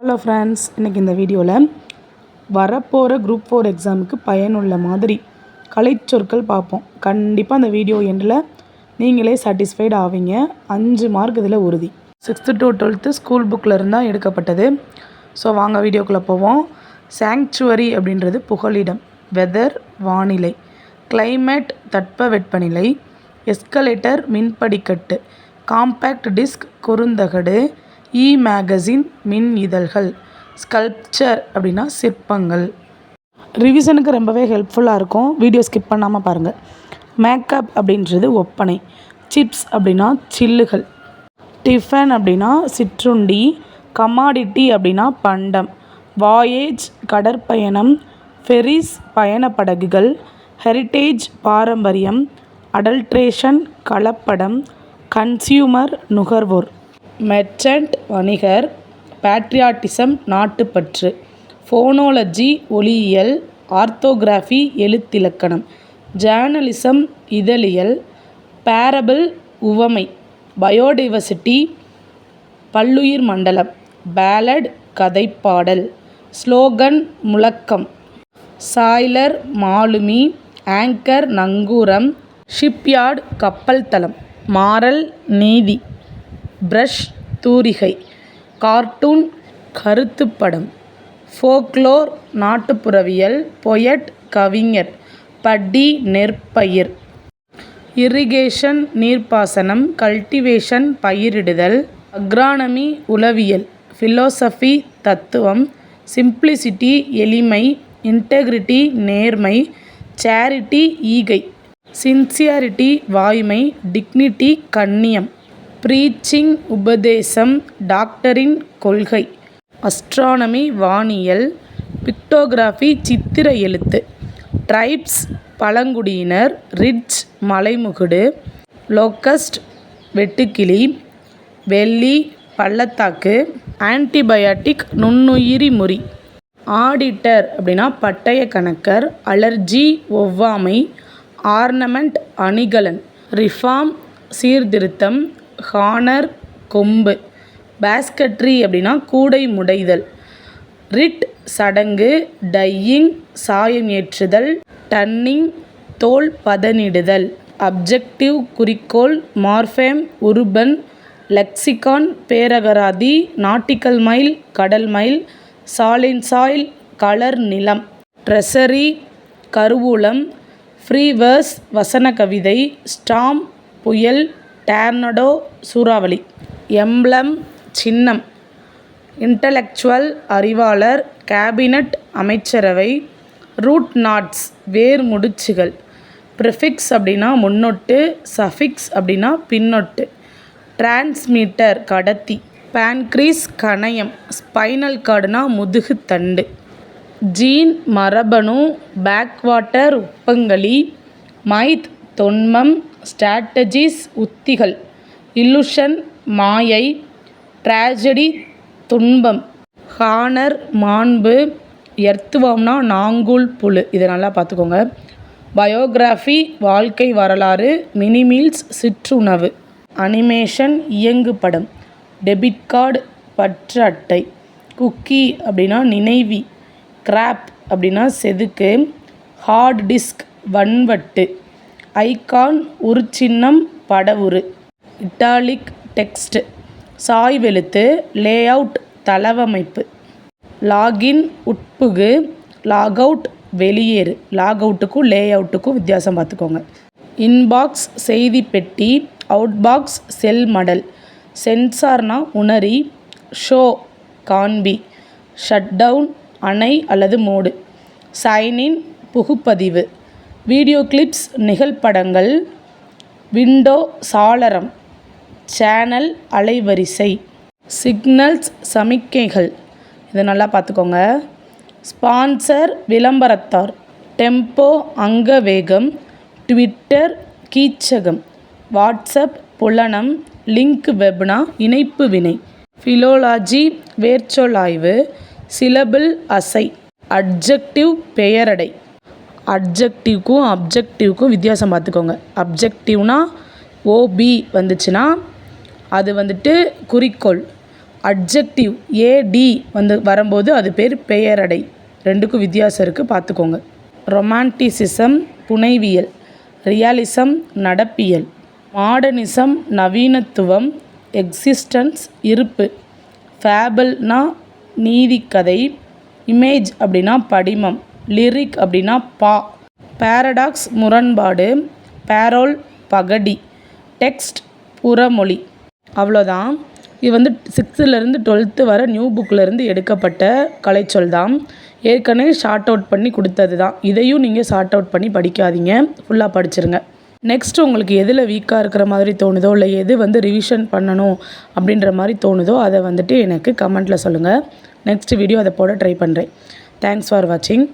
Hello friends, இன்றைக்கி இந்த வீடியோவில் வரப்போகிற குரூப் 4 எக்ஸாமுக்கு பயனுள்ள மாதிரி கலைச்சொற்கள் பார்ப்போம். கண்டிப்பாக அந்த வீடியோ எண்டில் நீங்களே சாட்டிஸ்ஃபைடு ஆவீங்க. 5 மார்க் இதில் உறுதி. 6th to 12th ஸ்கூல் புக்கில் இருந்தால் எடுக்கப்பட்டது. ஸோ வாங்க வீடியோக்குள்ளே போவோம். சாங்சுவரி அப்படின்றது புகலிடம். வெதர் வானிலை. கிளைமேட் தட்பவெப்பநிலை. எஸ்கலேட்டர் மின்படிக்கட்டு. காம்பேக்ட் டிஸ்க் குறுந்தகடு. மேகசின் மின் இதழ்கள். ஸ்கல்ப்சர் அப்படின்னா சிற்பங்கள். ரிவிஷனுக்கு ரொம்பவே ஹெல்ப்ஃபுல்லாக இருக்கும். வீடியோ ஸ்கிப் பண்ணாமல் பாருங்கள். மேக்கப் அப்படின்றது ஒப்பனை. சிப்ஸ் அப்படின்னா சில்லுகள். டிஃபன் அப்படின்னா சிற்றுண்டி. கமாடிட்டி அப்படின்னா பண்டம். வாயேஜ் கடற்பயணம். ஃபெரிஸ் பயணப்படகுகள். ஹெரிட்டேஜ் பாரம்பரியம். அடல்ட்ரேஷன் கலப்படம். கன்சியூமர் நுகர்வோர். மெர்ச்சன்ட் வணிகர். பேட்ரியாட்டிசம் நாட்டுப்பற்று. ஃபோனாலஜி ஒலியியல். ஆர்த்தோகிராஃபி எழுத்திலக்கணம். ஜேர்னலிசம் இதழியல். பேரபிள் உவமை. பயோடைவர்சிட்டி பல்லுயிர் மண்டலம். பேலட் கதைப்பாடல். ஸ்லோகன் முழக்கம். சாய்லர் மாலுமி. ஆங்கர் நங்கூரம். ஷிப்யார்ட் கப்பல் தளம். மாரல் நீதி. பிரஷ் தூரிகை. கார்ட்டூன் கருத்துப்படம். ஃபோக்லோர் நாட்டுப்புறவியல். பொயட் கவிஞர். படி நெற்பயிர். இரிகேஷன் நீர்ப்பாசனம். கல்டிவேஷன் பயிரிடுதல். அக்ரானமி உளவியல். ஃபிலோசஃபி தத்துவம். சிம்ப்ளிசிட்டி எளிமை. இன்டெகிரிட்டி நேர்மை. சேரிட்டி ஈகை. சின்சியாரிட்டி வாய்மை. டிக்னிட்டி கண்ணியம். ப்ரீச்சிங் உபதேசம். டாக்டரின் கொள்கை. அஸ்ட்ரானமி வானியல். பிக்டோகிராஃபி சித்திர எழுத்து. ட்ரைப்ஸ் பழங்குடியினர். ரிட்ஜ் மலைமுகுடு. லோக்கஸ்ட் வெட்டுக்கிளி. வெள்ளி பள்ளத்தாக்கு. ஆன்டிபயாட்டிக் நுண்ணுயிரி முறி. ஆடிட்டர் அப்படின்னா பட்டய கணக்கர். அலர்ஜி ஒவ்வாமை. ஆர்னமெண்ட் அணிகலன். ரிஃபார்ம் சீர்திருத்தம். ஹானர் கொம்பு. பேஸ்கட்ரி அப்படின்னா கூடை முடைதல். ரிட் சடங்கு. டையிங் சாயம் ஏற்றுதல். டன்னிங் தோல் பதனிடுதல். அப்ஜெக்டிவ் குறிக்கோள். மார்ஃபேம் உருபன். லெக்சிகான் பேரகராதி. நாட்டிக்கல் மைல் கடல் மைல். சாலின்சாயில் கலர் நிலம். ட்ரெஸரி கருவூலம். ஃப்ரீவர்ஸ் வசன கவிதை. ஸ்டார்ம் புயல். டேர்னடோ சூறாவளி. எம்ப்ளம் சின்னம். இன்டலெக்சுவல் அறிவாளர். கேபினட் அமைச்சரவை. ரூட் நாட்ஸ் வேர் முடிச்சுகள். ப்ரிஃபிக்ஸ் அப்படின்னா முன்னொட்டு. சஃபிக்ஸ் அப்படின்னா பின்னொட்டு. டிரான்ஸ்மீட்டர் கடத்தி. பேன்க்ரீஸ் கணையம். ஸ்பைனல் கார்டுனா முதுகு தண்டு. ஜீன் மரபணு. பேக்வாட்டர் உப்பங்களி. மைத் தொன்மம். ஸ்ட்ராட்டஜிஸ் உத்திகள். இல்லுஷன் மாயை. ட்ராஜடி துன்பம். ஹானர் மாண்பு. எர்த்துவம்னா நாங்கூல் புழு. இதை நல்லா பார்த்துக்கோங்க. பயோகிராஃபி வாழ்க்கை வரலாறு. மினிமீல்ஸ் சிற்றுணவு. அனிமேஷன் இயங்கு படம். டெபிட் கார்டு பற்று அட்டை. குக்கி அப்படின்னா நினைவி. கிராப் அப்படின்னா செதுக்கு. ஹார்ட் டிஸ்க் வன்வட்டு. ஐகான் உருச்சின்னம் படவுரு. இட்டாலிக் டெக்ஸ்ட் சாய்வெழுத்து. லேஅவுட் தளவமைப்பு. லாகின் உட்புகு. லாகவுட் வெளியேறு. லாகவுட்டுக்கும் லேஅவுட்டுக்கும் வித்தியாசம் பார்த்துக்கோங்க. இன்பாக்ஸ் செய்தி பெட்டி. அவுட்பாக்ஸ் செல் மடல். சென்சார்னா உணரி. ஷோ காண்பி. ஷட்டவுன் அணை அல்லது மோடு. சைன்இன் புகுப்பதிவு. வீடியோ கிளிப்ஸ் நிகழ்படங்கள். விண்டோ சாளரம். சேனல் அலைவரிசை. சிக்னல்ஸ் சமிக்கைகள். இதை நல்லா பார்த்துக்கோங்க. ஸ்பான்சர் விளம்பரத்தார். டெம்போ அங்கவேகம். ட்விட்டர் கீச்சகம். வாட்ஸ்அப் புலனம். லிங்க் வெப்னா இணைப்பு வினை. ஃபிலோலாஜி வேர்ச்சொல்லாய்வு. சிலபிள் அசை. அட்ஜெக்டிவ் பெயரடை. அட்ஜெக்டிவ்க்கும் அப்ஜெக்டிவ்க்கும் வித்தியாசம் பார்த்துக்கோங்க. அப்ஜெக்டிவ்னா ஓபி வந்துச்சுன்னா அது வந்துட்டு குறிக்கோள். அட்ஜெக்டிவ் ஏடி வரும்போது அது பேர் பெயரடை. ரெண்டுக்கும் வித்தியாசம் இருக்குது, பார்த்துக்கோங்க. ரொமான்டிசிசம் புனைவியல், ரியாலிசம் நடப்பியல், மாடர்னிசம் நவீனத்துவம், எக்ஸிஸ்டன்ஸ் இருப்பு, ஃபேபிள்னா நீதிக்கதை, இமேஜ் அப்படின்னா படிமம், லிரிக் அப்படின்னா பேரடாக்ஸ் முரண்பாடு, பேரோல் பகடி, டெக்ஸ்ட் புறமொழி. அவ்வளோதான். இது 6th-லேருந்து 12th வர நியூ புக்கிலேருந்து எடுக்கப்பட்ட கலைச்சொல் தான். ஏற்கனவே ஷார்ட் அவுட் பண்ணி கொடுத்தது தான். இதையும் நீங்கள் ஷார்ட் அவுட் பண்ணி படிக்காதீங்க, ஃபுல்லாக படிச்சிருங்க. நெக்ஸ்ட் உங்களுக்கு எதில் வீக்காக இருக்கிற மாதிரி தோணுதோ, இல்லை எது ரிவிஷன் பண்ணணும் அப்படின்ற மாதிரி தோணுதோ அதை எனக்கு கமெண்ட்டில் சொல்லுங்கள். நெக்ஸ்ட் வீடியோ அதை போட ட்ரை பண்ணுறேன். தேங்க்ஸ் ஃபார் வாட்சிங்.